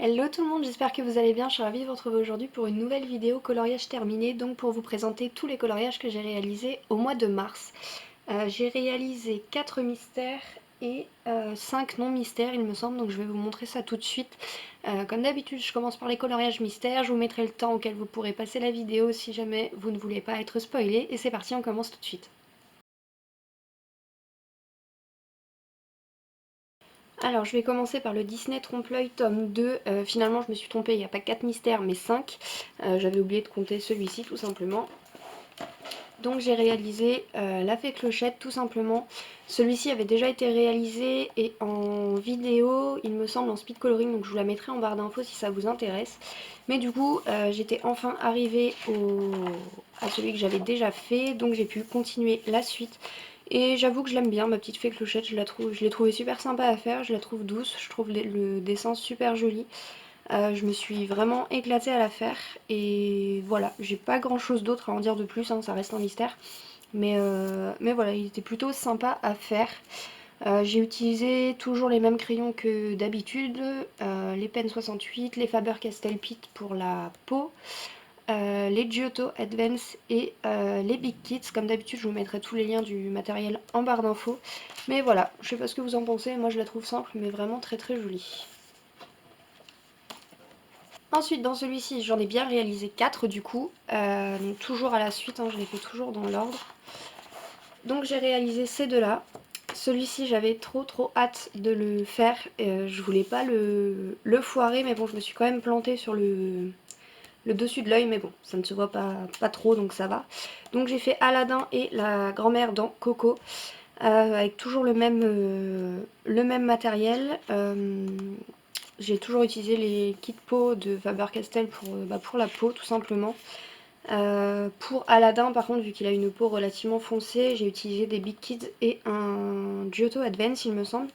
Hello tout le monde, j'espère que vous allez bien, je suis ravie de vous retrouver aujourd'hui pour une nouvelle vidéo coloriage terminé, donc pour vous présenter tous les coloriages que j'ai réalisés au mois de mars. J'ai réalisé 4 mystères et 5 non mystères il me semble, donc je vais vous montrer ça tout de suite. Comme d'habitude je commence par les coloriages mystères, je vous mettrai le temps auquel vous pourrez passer la vidéo si jamais vous ne voulez pas être spoilé, et c'est parti, on commence tout de suite. Alors je vais commencer par le Disney Trompe-l'œil tome 2. Finalement je me suis trompée, il n'y a pas 4 mystères mais 5. J'avais oublié de compter celui-ci tout simplement. Donc j'ai réalisé la fée Clochette tout simplement. Celui-ci avait déjà été réalisé et en vidéo, il me semble en speed coloring, donc je vous la mettrai en barre d'infos si ça vous intéresse. Mais du coup j'étais enfin arrivée à celui que j'avais déjà fait, donc j'ai pu continuer la suite. Et j'avoue que je l'aime bien, ma petite fée Clochette, je l'ai trouvée super sympa à faire, je la trouve douce, je trouve le dessin super joli. Je me suis vraiment éclatée à la faire et voilà, j'ai pas grand chose d'autre à en dire de plus, hein, ça reste un mystère. Mais voilà, il était plutôt sympa à faire. J'ai utilisé toujours les mêmes crayons que d'habitude, les Pen 68, les Faber-Castell Pitt pour la peau, les Giotto Advance et les Big Kits. Comme d'habitude, je vous mettrai tous les liens du matériel en barre d'infos. Mais voilà, je sais pas ce que vous en pensez, moi je la trouve simple mais vraiment très très jolie. Ensuite dans celui-ci j'en ai bien réalisé 4 du coup, donc toujours à la suite, hein, je les fais toujours dans l'ordre. Donc j'ai réalisé ces deux là. Celui-ci j'avais trop hâte de le faire, je voulais pas le foirer mais bon je me suis quand même plantée sur le dessus de l'œil, mais bon ça ne se voit pas trop donc ça va. Donc j'ai fait Aladdin et la grand-mère dans Coco. Avec toujours le même matériel. J'ai toujours utilisé les kits peau de Faber-Castell pour la peau tout simplement. Pour Aladdin par contre, vu qu'il a une peau relativement foncée, j'ai utilisé des Big Kids et un Giotto Advance il me semble.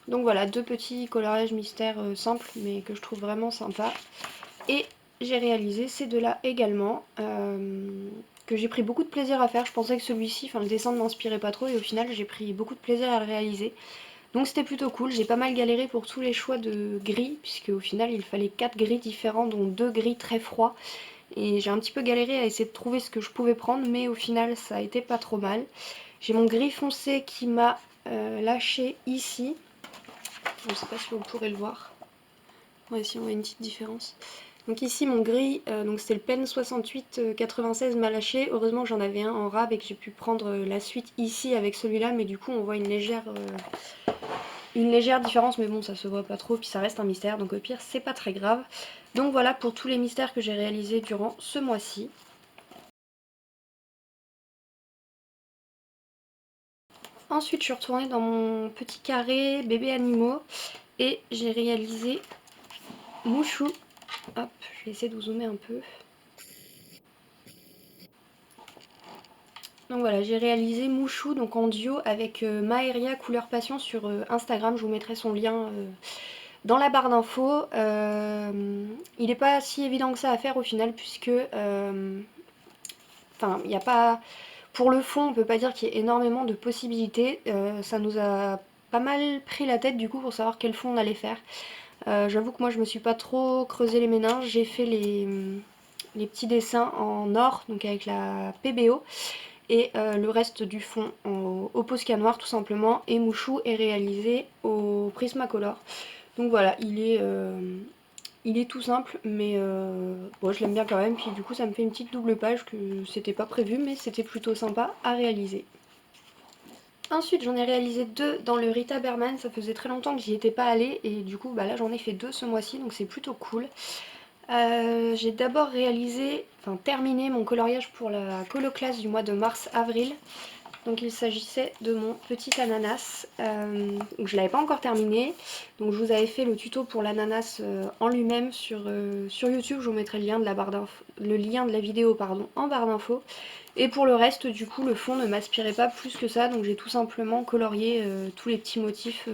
Donc voilà, deux petits coloriages mystères simples mais que je trouve vraiment sympa. Et j'ai réalisé ces deux là également, que j'ai pris beaucoup de plaisir à faire. Je pensais que celui-ci, enfin le dessin ne m'inspirait pas trop et au final j'ai pris beaucoup de plaisir à le réaliser. Donc c'était plutôt cool, j'ai pas mal galéré pour tous les choix de gris, puisque au final il fallait 4 gris différents, dont 2 gris très froids. Et j'ai un petit peu galéré à essayer de trouver ce que je pouvais prendre, mais au final ça a été pas trop mal. J'ai mon gris foncé qui m'a lâché ici. Je sais pas si vous pourrez le voir. Ouais, si on voit une petite différence. Donc ici mon gris, donc c'était le Pen 68 96 m'a lâché. Heureusement que j'en avais un en rab et que j'ai pu prendre la suite ici avec celui-là, mais du coup on voit une légère différence, mais bon ça se voit pas trop, puis ça reste un mystère, donc au pire c'est pas très grave. Donc voilà pour tous les mystères que j'ai réalisés durant ce mois-ci. Ensuite je suis retournée dans mon petit carré bébé animaux et j'ai réalisé Mouchou. Hop, je vais essayer de vous zoomer un peu. Donc voilà, j'ai réalisé Mouchou donc en duo avec Maeria Couleur Passion sur Instagram, je vous mettrai son lien dans la barre d'infos. Il n'est pas si évident que ça à faire au final puisque enfin il n'y a pas, pour le fond on peut pas dire qu'il y ait énormément de possibilités. Ça nous a pas mal pris la tête du coup pour savoir quel fond on allait faire. J'avoue que moi je me suis pas trop creusé les méninges, j'ai fait les petits dessins en or donc avec la PBO et le reste du fond au Posca noir tout simplement, et Mouchou est réalisé au Prismacolor. Donc voilà, il est tout simple mais bon, je l'aime bien quand même, puis du coup ça me fait une petite double page que c'était pas prévu mais c'était plutôt sympa à réaliser. Ensuite j'en ai réalisé deux dans le Rita Berman, ça faisait très longtemps que j'y étais pas allée et du coup bah là j'en ai fait deux ce mois-ci donc c'est plutôt cool. J'ai d'abord réalisé, enfin terminé mon coloriage pour la coloclasse du mois de mars-avril. Donc il s'agissait de mon petit ananas. Donc je l'avais pas encore terminé. Donc je vous avais fait le tuto pour l'ananas en lui-même sur YouTube. Je vous mettrai le lien de la vidéo pardon, en barre d'infos. Et pour le reste, du coup, le fond ne m'aspirait pas plus que ça. Donc j'ai tout simplement colorié tous les petits motifs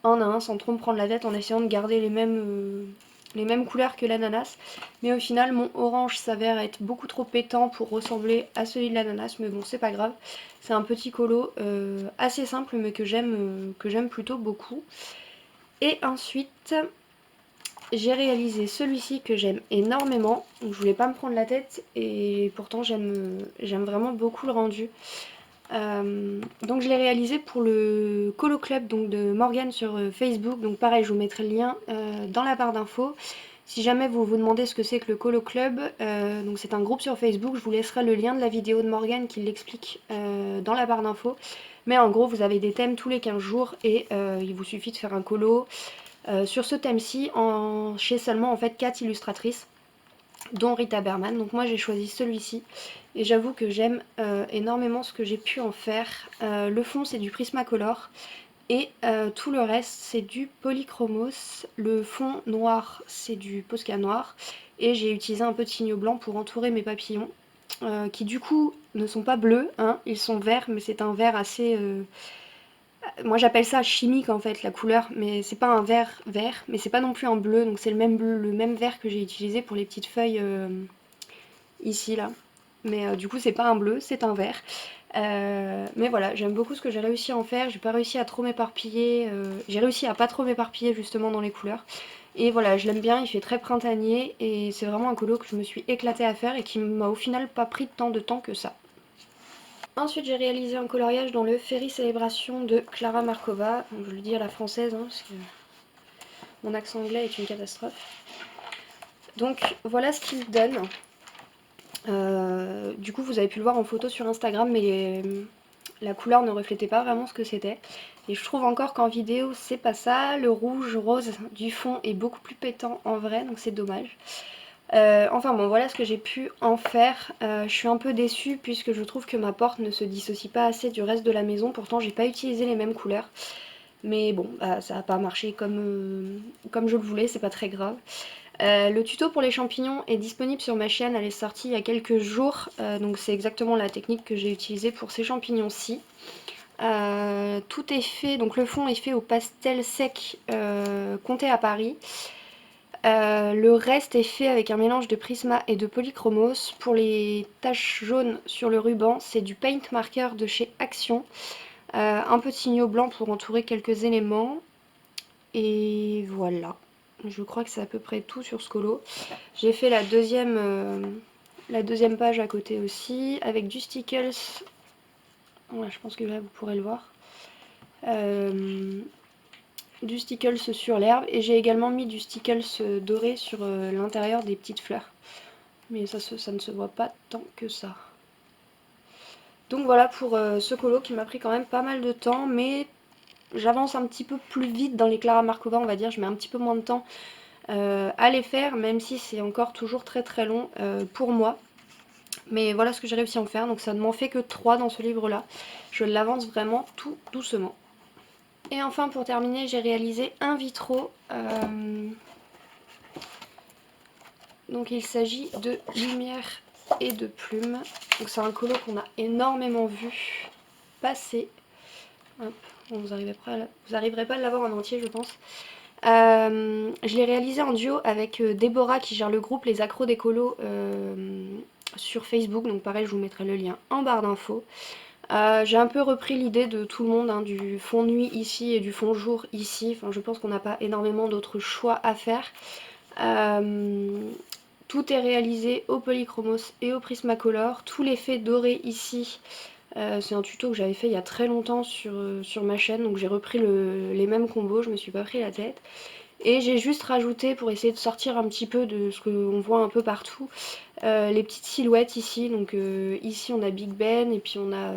un à un sans trop me prendre la tête en essayant de garder les mêmes couleurs que l'ananas. Mais au final mon orange s'avère être beaucoup trop pétant pour ressembler à celui de l'ananas, mais bon c'est pas grave. C'est un petit colo assez simple mais que j'aime plutôt beaucoup. Et ensuite j'ai réalisé celui-ci que j'aime énormément. Donc je voulais pas me prendre la tête et pourtant j'aime vraiment beaucoup le rendu. Donc je l'ai réalisé pour le Colo Club donc de Morgane sur Facebook. Donc pareil, je vous mettrai le lien dans la barre d'infos. Si jamais vous vous demandez ce que c'est que le Colo Club, donc c'est un groupe sur Facebook, je vous laisserai le lien de la vidéo de Morgane qui l'explique dans la barre d'infos. Mais en gros, vous avez des thèmes tous les 15 jours et il vous suffit de faire un colo sur ce thème-ci chez seulement en fait 4 illustratrices, dont Rita Berman. Donc moi j'ai choisi celui-ci et j'avoue que j'aime énormément ce que j'ai pu en faire. Le fond c'est du Prismacolor et tout le reste c'est du Polychromos. Le fond noir c'est du Posca noir et j'ai utilisé un peu de signo blanc pour entourer mes papillons qui du coup ne sont pas bleus, hein, ils sont verts mais c'est un vert assez... moi j'appelle ça chimique en fait la couleur, mais c'est pas un vert vert, mais c'est pas non plus un bleu, donc c'est le même bleu, le même vert que j'ai utilisé pour les petites feuilles ici là. Mais du coup c'est pas un bleu, c'est un vert. Mais voilà, j'aime beaucoup ce que j'ai réussi à en faire, j'ai pas réussi à trop m'éparpiller, j'ai réussi à pas trop m'éparpiller justement dans les couleurs. Et voilà, je l'aime bien, il fait très printanier et c'est vraiment un colo que je me suis éclatée à faire et qui m'a au final pas pris tant de temps que ça. Ensuite, j'ai réalisé un coloriage dans le Ferry Célébration de Clara Markova. Donc, je le dis à la française, hein, parce que mon accent anglais est une catastrophe. Donc, voilà ce qu'il donne. Du coup, vous avez pu le voir en photo sur Instagram, mais la couleur ne reflétait pas vraiment ce que c'était. Et je trouve encore qu'en vidéo, c'est pas ça. Le rouge rose du fond est beaucoup plus pétant en vrai, donc c'est dommage. Enfin bon, voilà ce que j'ai pu en faire. Je suis un peu déçue puisque je trouve que ma porte ne se dissocie pas assez du reste de la maison. Pourtant, j'ai pas utilisé les mêmes couleurs. Mais bon, bah, ça n'a pas marché comme je le voulais, c'est pas très grave. Le tuto pour les champignons est disponible sur ma chaîne, elle est sortie il y a quelques jours. Donc c'est exactement la technique que j'ai utilisée pour ces champignons-ci. Tout est fait, donc le fond est fait au pastel sec compté à Paris. Le reste est fait avec un mélange de Prisma et de Polychromos. Pour les taches jaunes sur le ruban, c'est du paint marker de chez Action. Un peu de signo blanc pour entourer quelques éléments. Et voilà. Je crois que c'est à peu près tout sur ce colo. J'ai fait la deuxième page à côté aussi, avec du Stickles. Ouais, je pense que là vous pourrez le voir. Du Stickles sur l'herbe et j'ai également mis du Stickles doré sur l'intérieur des petites fleurs, mais ça ne se voit pas tant que ça. Donc voilà pour ce colo qui m'a pris quand même pas mal de temps, mais j'avance un petit peu plus vite dans les Clara Markova, on va dire. Je mets un petit peu moins de temps à les faire, même si c'est encore toujours très très long pour moi. Mais voilà ce que j'ai réussi à en faire, donc ça ne m'en fait que 3 dans ce livre là. Je l'avance vraiment tout doucement. Et enfin pour terminer, j'ai réalisé un vitro. Donc il s'agit de lumière et de plumes. Donc c'est un colo qu'on a énormément vu passer. Hop, bon, vous arriverez pas à l'avoir en entier je pense. Je l'ai réalisé en duo avec Déborah qui gère le groupe Les Accros des Colos sur Facebook. Donc pareil, je vous mettrai le lien en barre d'infos. J'ai un peu repris l'idée de tout le monde, hein, du fond nuit ici et du fond jour ici. Enfin, je pense qu'on n'a pas énormément d'autres choix à faire. Tout est réalisé au Polychromos et au Prismacolor. Tout l'effet doré ici, c'est un tuto que j'avais fait il y a très longtemps sur ma chaîne. Donc j'ai repris les mêmes combos, je me suis pas pris la tête. Et j'ai juste rajouté, pour essayer de sortir un petit peu de ce qu'on voit un peu partout, les petites silhouettes ici. Donc ici on a Big Ben et puis on a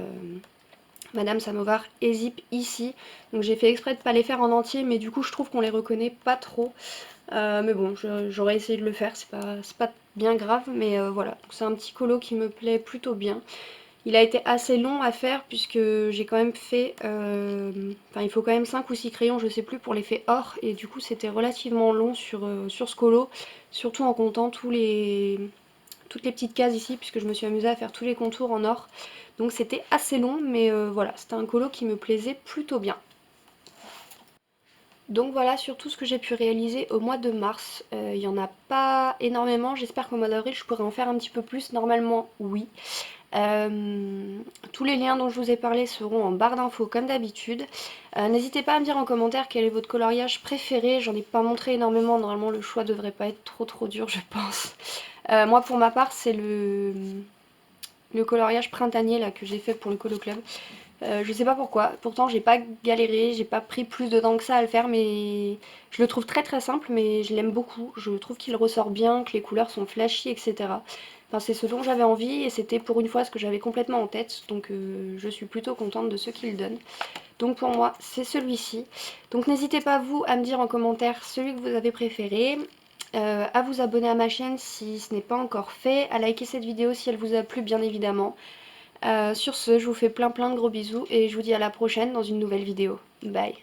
Madame Samovar et Zip ici. Donc j'ai fait exprès de pas les faire en entier, mais du coup je trouve qu'on les reconnaît pas trop. Mais bon, j'aurais essayé de le faire, c'est pas bien grave, mais voilà. C'est un petit colo qui me plaît plutôt bien. Il a été assez long à faire puisque j'ai quand même fait... Enfin, il faut quand même 5 ou 6 crayons, je sais plus, pour l'effet or. Et du coup, c'était relativement long sur ce colo, surtout en comptant toutes les petites cases ici, puisque je me suis amusée à faire tous les contours en or. Donc c'était assez long, mais voilà, c'était un colo qui me plaisait plutôt bien. Donc voilà sur tout ce que j'ai pu réaliser au mois de mars. Il n'y en a pas énormément, j'espère qu'au mois d'avril je pourrai en faire un petit peu plus. Normalement oui. Tous les liens dont je vous ai parlé seront en barre d'infos comme d'habitude. N'hésitez pas à me dire en commentaire quel est votre coloriage préféré. J'en ai pas montré énormément, normalement le choix devrait pas être trop dur je pense. Moi pour ma part c'est le coloriage printanier là que j'ai fait pour le Colo Club. Je sais pas pourquoi, pourtant j'ai pas galéré, j'ai pas pris plus de temps que ça à le faire, mais je le trouve très simple, mais je l'aime beaucoup. Je trouve qu'il ressort bien, que les couleurs sont flashy, etc. Enfin, c'est ce dont j'avais envie et c'était pour une fois ce que j'avais complètement en tête, donc je suis plutôt contente de ce qu'il donne. Donc pour moi, c'est celui-ci. Donc n'hésitez pas vous à me dire en commentaire celui que vous avez préféré, à vous abonner à ma chaîne si ce n'est pas encore fait, à liker cette vidéo si elle vous a plu bien évidemment. Sur ce, je vous fais plein de gros bisous et je vous dis à la prochaine dans une nouvelle vidéo. Bye.